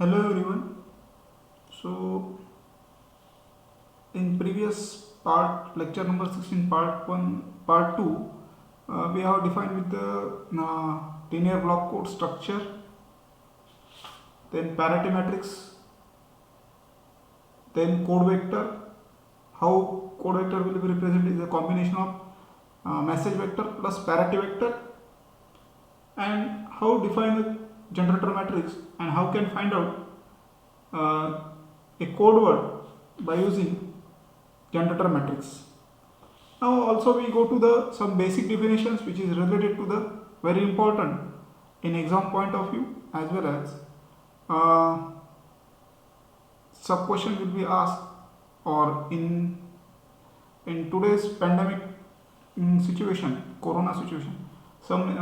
Hello everyone. So in previous part, lecture number 16, part 1, part 2, we have defined with the linear block code structure, then parity matrix, then code vector. How code vector will be represented is a combination of message vector plus parity vector, and how define the generator matrix, and how can find out a code word by using generator matrix. Now also we go to the some basic definitions which is related to the very important in exam point of view, as well as sub question will be asked, or in today's pandemic situation, corona situation, some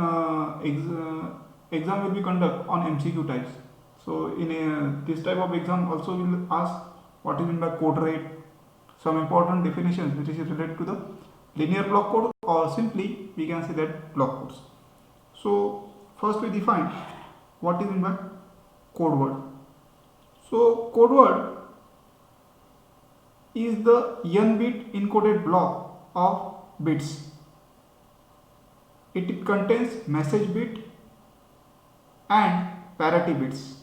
exam will be conducted on MCQ types. So in this type of exam also will ask what is meant by code rate, some important definitions which is related to the linear block code, or simply we can say that block codes. So first we define what is meant by code word. So code word is the n bit encoded block of bits. It contains message bit and parity bits,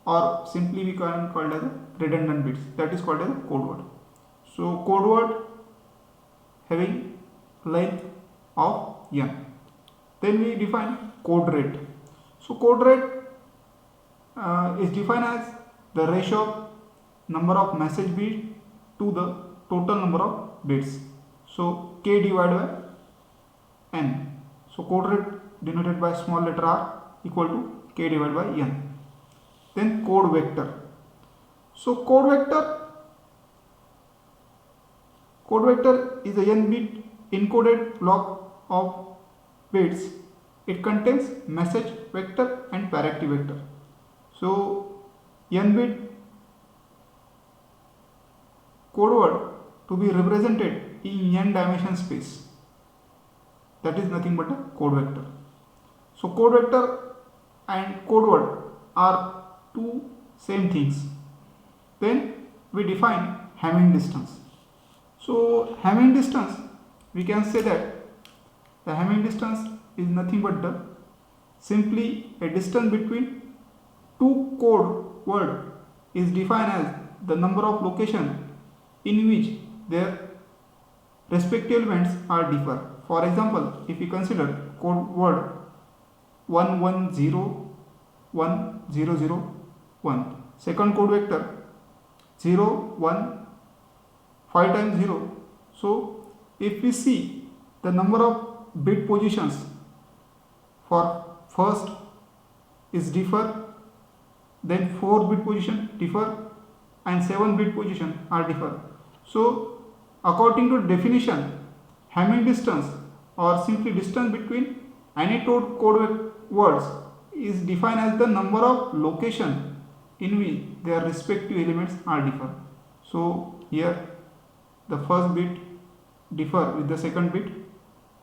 or simply we can call it as redundant bits, that is called as a code word. So code word having length of n. Then we define code rate. So code rate is defined as the ratio of number of message bits to the total number of bits. So k divided by n. So code rate denoted by small letter r equal to k divided by n. Then code vector. So code vector is a n bit encoded block of bits. It contains message vector and parity vector. So n bit code word to be represented in n dimension space, that is nothing but a code vector. So code vector and code word are two same things. Then we define Hamming distance. So Hamming distance, we can say that the Hamming distance is nothing but the simply a distance between two code word is defined as the number of locations in which their respective elements are differ. For example, if we consider code word 110 1001, second code vector 0 1 5 times 0. So if we see the number of bit positions for first is differ, then 4 bit position differ, and 7 bit position are differ. So according to definition, Hamming distance, or simply distance between any two code words, is defined as the number of location in which their respective elements are differ. So here the first bit differ with the second bit,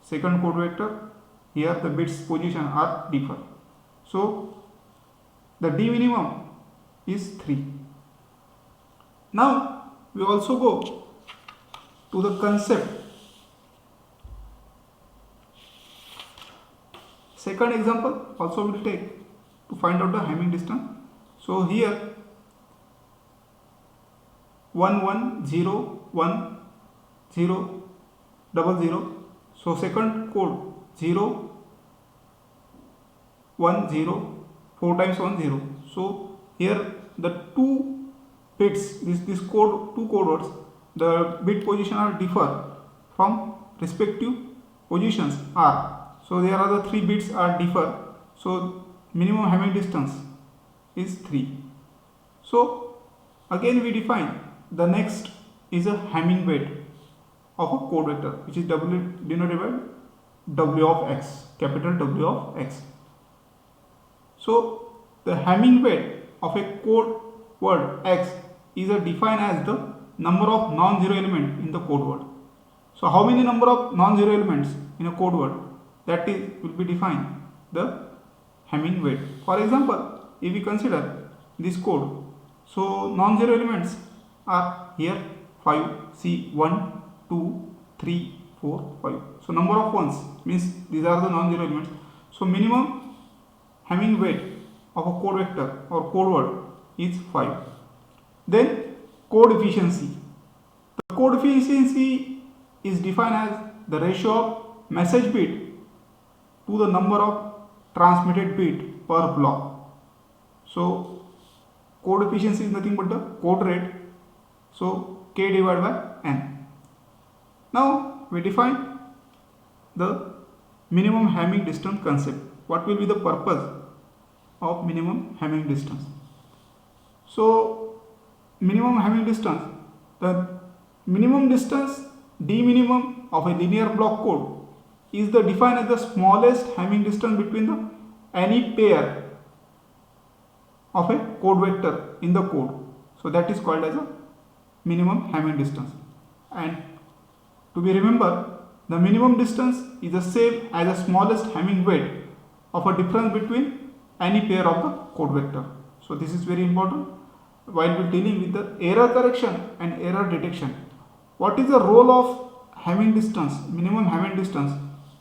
second code vector, here the bits position are differ. So the d minimum is 3. Now we also go to the concept. Second example also will take to find out the Hamming distance. So here 1101000. So second code 0 1 0, 4 times 1 0. So here the two bits, this code, two code words, the bit position are differ from respective positions are. So there are the 3 bits are differ. So minimum Hamming distance is 3. So again we define the next is a Hamming weight of a code vector, which is denoted by W of x, capital W of x. So the Hamming weight of a code word x is defined as the number of non-zero element in the code word. So how many number of non-zero elements in a code word, that is will be defined the Hamming weight. For example, if we consider this code. So non-zero elements are here 5. See 1, 2, 3, 4, 5. So number of ones means these are the non-zero elements. So minimum Hamming weight of a code vector or code word is 5. Then code efficiency. The code efficiency is defined as the ratio of message bit to the number of transmitted bit per block. So code efficiency is nothing but the code rate. So k divided by n. Now we define the minimum Hamming distance concept. What will be the purpose of minimum Hamming distance? So minimum Hamming distance, the minimum distance d minimum of a linear block code is the defined as the smallest Hamming distance between the any pair of a code vector in the code. So that is called as a minimum Hamming distance. And to be remembered, the minimum distance is the same as the smallest Hamming weight of a difference between any pair of the code vector. So this is very important while we dealing with the error correction and error detection. What is the role of Hamming distance, minimum Hamming distance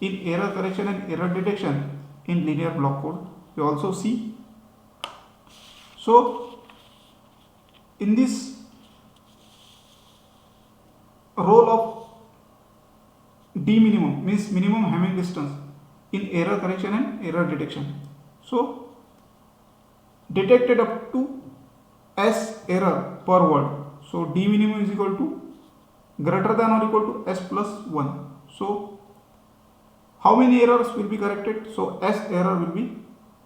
in error correction and error detection in linear block code? We also see. So in this role of d minimum means minimum Hamming distance in error correction and error detection. So detected up to s error per word. So d minimum is equal to greater than or equal to s plus 1. So how many errors will be corrected? So s error will be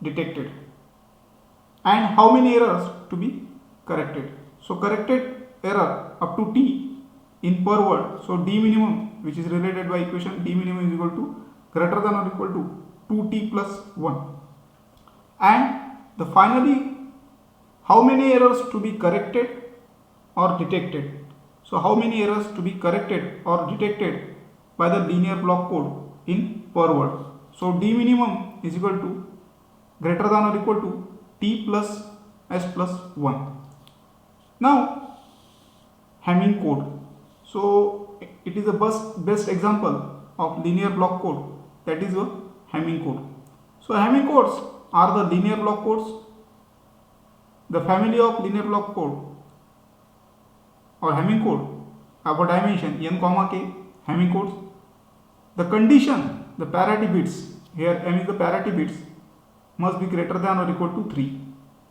detected. And how many errors to be corrected? So corrected error up to t in per word. So d minimum, which is related by equation d minimum is equal to greater than or equal to 2t plus 1. And the finally, how many errors to be corrected or detected? So how many errors to be corrected or detected by the linear block code in per word? So d minimum is equal to greater than or equal to t plus s plus 1. Now Hamming code. So it is the best example of linear block code, that is a Hamming code. So Hamming codes are the linear block codes. The family of linear block code or Hamming code have a dimension n comma k Hamming codes. The condition, the parity bits, here m is the parity bits, must be greater than or equal to 3.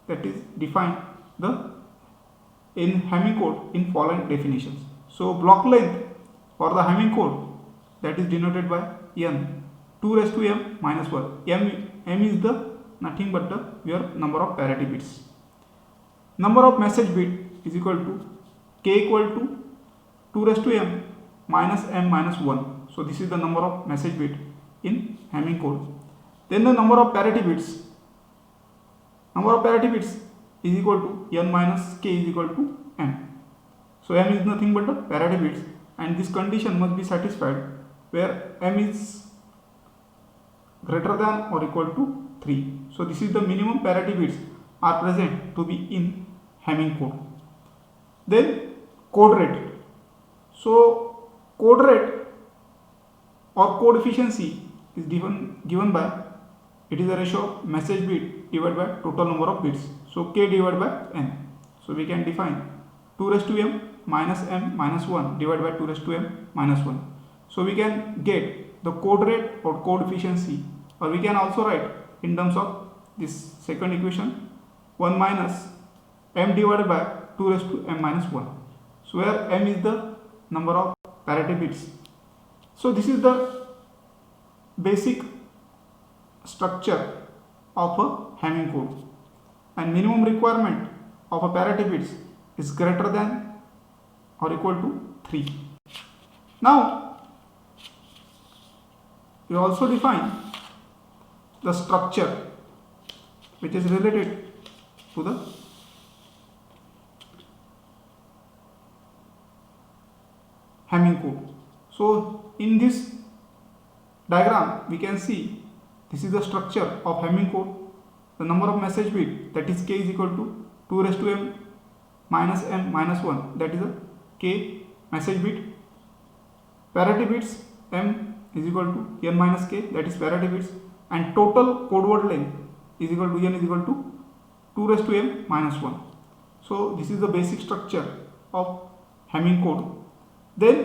That is defined in Hamming code in following definitions. So block length for the Hamming code, that is denoted by n 2 raised to m minus 1. M is the nothing but the your number of parity bits. Number of message bit is equal to k equal to 2 raised to m minus 1. So this is the number of message bit in Hamming code. Then the number of parity bits. Number of parity bits is equal to n minus k is equal to m. So m is nothing but the parity bits, and this condition must be satisfied where m is greater than or equal to 3. So this is the minimum parity bits are present to be in Hamming code. Then code rate. So code rate or code efficiency is given by, it is a ratio of message bit divided by total number of bits. So k divided by n. So we can define 2 raised to m minus 1 divided by 2 raised to m minus 1. So we can get the code rate or code efficiency, or we can also write in terms of this second equation 1 minus m divided by 2 raised to m minus 1. So where m is the number of parity bits. So this is the basic structure of a Hamming code, and minimum requirement of a parity bits is greater than or equal to 3. Now we also define the structure which is related to the Hamming code. So in this diagram we can see this is the structure of Hamming code. The number of message bit, that is k is equal to 2 raised to m minus 1, that is a k message bit. Parity bits m is equal to n minus k, that is parity bits, and total code word length is equal to n is equal to 2 raised to m minus 1. So this is the basic structure of Hamming code. Then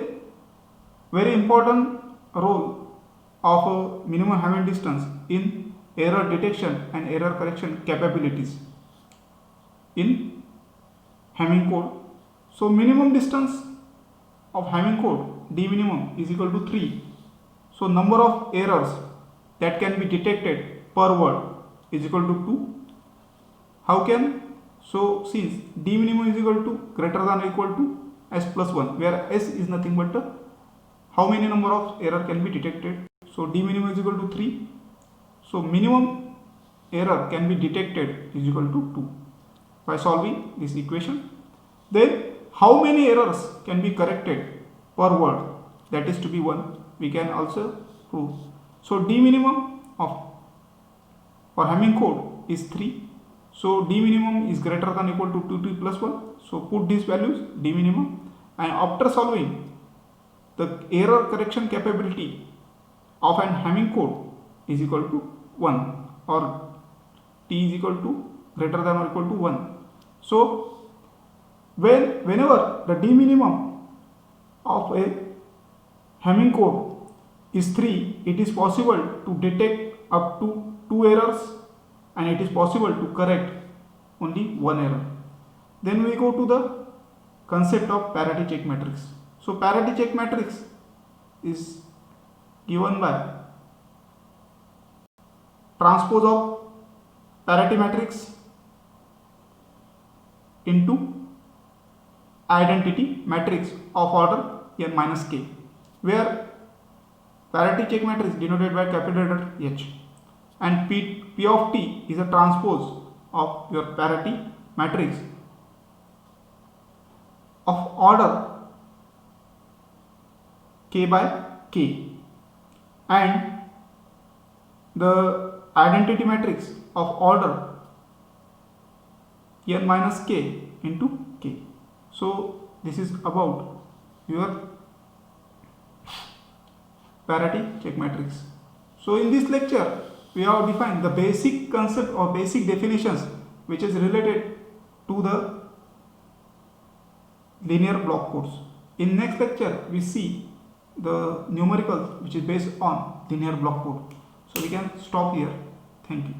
very important role of minimum Hamming distance in error detection and error correction capabilities in Hamming code. So minimum distance of Hamming code, d minimum, is equal to 3. So number of errors that can be detected per word is equal to 2. How can? So since d minimum is equal to greater than or equal to s plus 1, where s is nothing but how many number of error can be detected. So d minimum is equal to 3. So minimum error can be detected is equal to 2 by solving this equation. Then how many errors can be corrected per word, that is to be 1, we can also prove. So d minimum of for Hamming code is 3. So d minimum is greater than or equal to 2t plus 1. So put these values d minimum, and after solving, the error correction capability of an Hamming code is equal to 1, or t is equal to greater than or equal to 1. So whenever the d minimum of a Hamming code is 3, it is possible to detect up to 2 errors, and it is possible to correct only 1 error. Then we go to the concept of parity check matrix. So parity check matrix is given by transpose of parity matrix into identity matrix of order n minus k, where parity check matrix denoted by capital letter H, and P of t is a transpose of your parity matrix of order k by k, and the identity matrix of order n minus k into k. So this is about your parity check matrix. So in this lecture we have defined the basic concept or basic definitions which is related to the linear block codes. In next lecture we see the numericals which is based on linear block code. So we can stop here. Thank you.